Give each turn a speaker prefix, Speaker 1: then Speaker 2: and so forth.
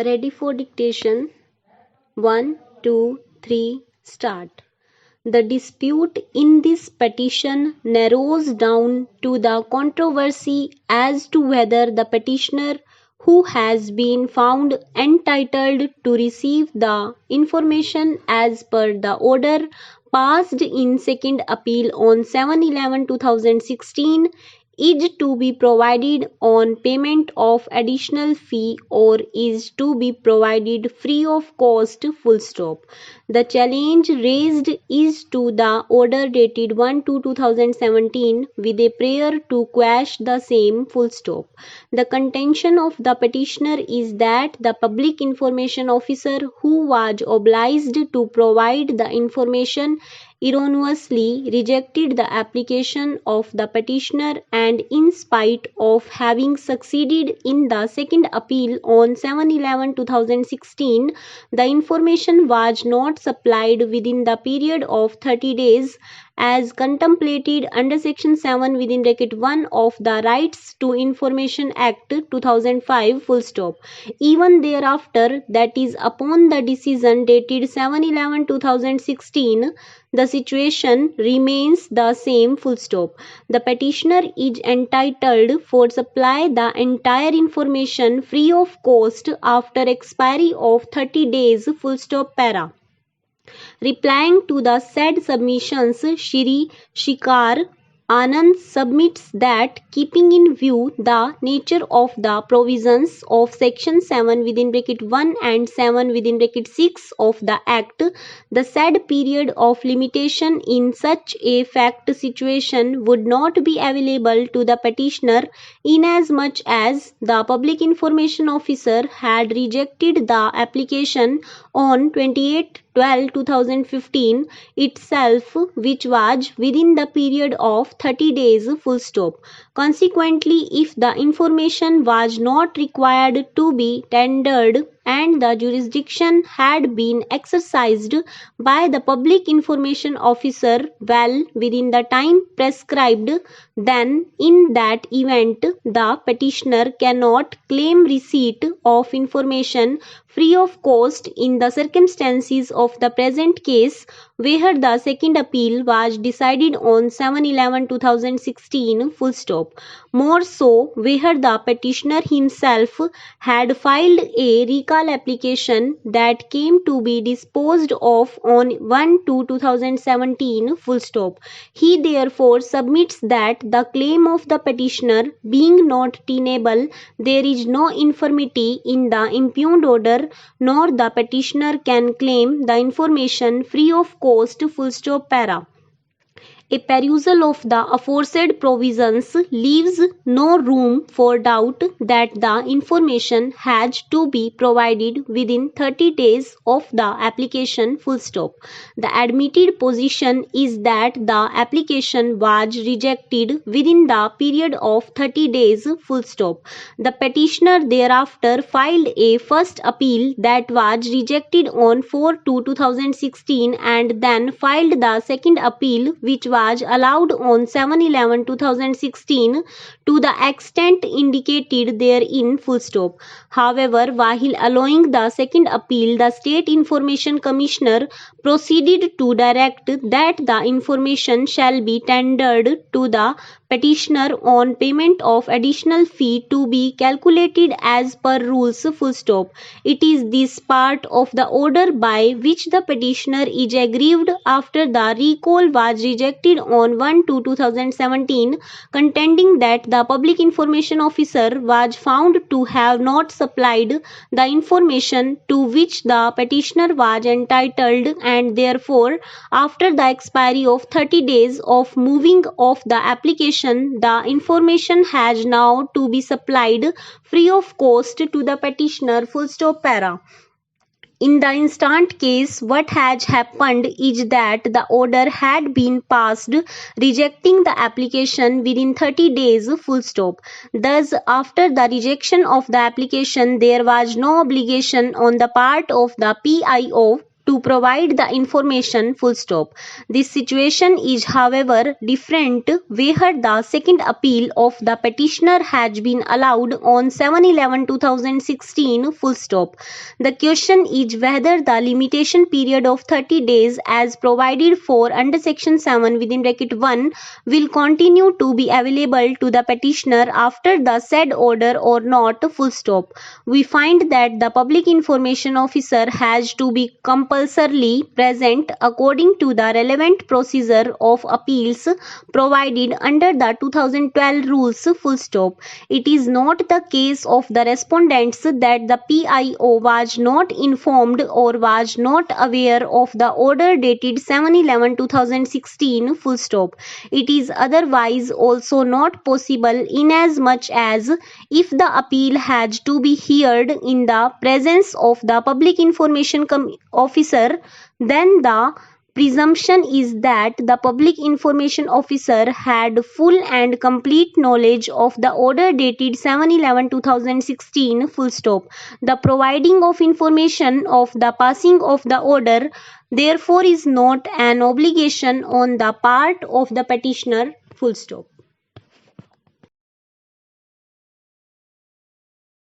Speaker 1: Ready for dictation? 1, 2, 3, start. The dispute in this petition narrows down to the controversy as to whether the petitioner, who has been found entitled to receive the information as per the order passed in second appeal on 7/11/2016, is to be provided on payment of additional fee or is to be provided free of cost, full stop. The challenge raised is to the order dated 1/2/2017 with a prayer to quash the same, full stop. The contention of the petitioner is that the public information officer who was obliged to provide the information erroneously rejected the application of the petitioner, and in spite of having succeeded in the second appeal on 7/11/2016, the information was not supplied within the period of 30 days as contemplated under section 7 within bracket 1 of the Rights to Information Act 2005, full stop. Even thereafter, that is upon the decision dated 7/11/2016, the situation remains the same, full stop. The petitioner is entitled for supply the entire information free of cost after expiry of 30 days, full stop, para. Replying to the said submissions, Shri Shikar Anand submits that, keeping in view the nature of the provisions of section 7 within bracket 1 and 7 within bracket 6 of the Act, the said period of limitation in such a fact situation would not be available to the petitioner, inasmuch as the public information officer had rejected the application on 28/12/2015 itself, which was within the period of 30 days, full stop. Consequently, if the information was not required to be tendered and the jurisdiction had been exercised by the public information officer well within the time prescribed, then in that event the petitioner cannot claim receipt of information free of cost in the circumstances of the present case, where the second appeal was decided on 7/11/2016, full stop. More so, where the petitioner himself had filed a recall application that came to be disposed of on 1/2/2017, full stop. He therefore submits that the claim of the petitioner being not tenable, there is no infirmity in the impugned order, nor the petitioner can claim the information free of cost, full stop, para. A perusal of the aforesaid provisions leaves no room for doubt that the information has to be provided within 30 days of the application, full stop. The admitted position is that the application was rejected within the period of 30 days, full stop. The petitioner thereafter filed a first appeal that was rejected on 4/2/2016 and then filed the second appeal, which was allowed on 7/11/2016 to the extent indicated therein, full stop. However, while allowing the second appeal, the State Information Commissioner proceeded to direct that the information shall be tendered to the petitioner on payment of additional fee to be calculated as per rules, full stop. It is this part of the order by which the petitioner is aggrieved after the recall was rejected on 1/2/2017, contending that the public information officer was found to have not supplied the information to which the petitioner was entitled, and therefore after the expiry of 30 days of moving of the application, the information has now to be supplied free of cost to the petitioner, full stop, para. In the instant case, what has happened is that the order had been passed rejecting the application within 30 days, full stop. Thus, after the rejection of the application, there was no obligation on the part of the PIO to to provide the information full stop. This situation is however different where the second appeal of the petitioner has been allowed on 7/11/2016 full stop. The question is whether the limitation period of 30 days as provided for under section 7 within bracket 1 will continue to be available to the petitioner after the said order or not full stop. We find that the public information officer has to be compulsorily present according to the relevant procedure of appeals provided under the 2012 rules full stop. It is not the case of the respondents that the PIO was not informed or was not aware of the order dated 7/11/2016 full stop. It is otherwise also not possible inasmuch as if the appeal has to be heard in the presence of the public information officer, then the presumption is that the public information officer had full and complete knowledge of the order dated 7/11/2016 full stop. The providing of information of the passing of the order therefore is not an obligation on the part of the petitioner full stop.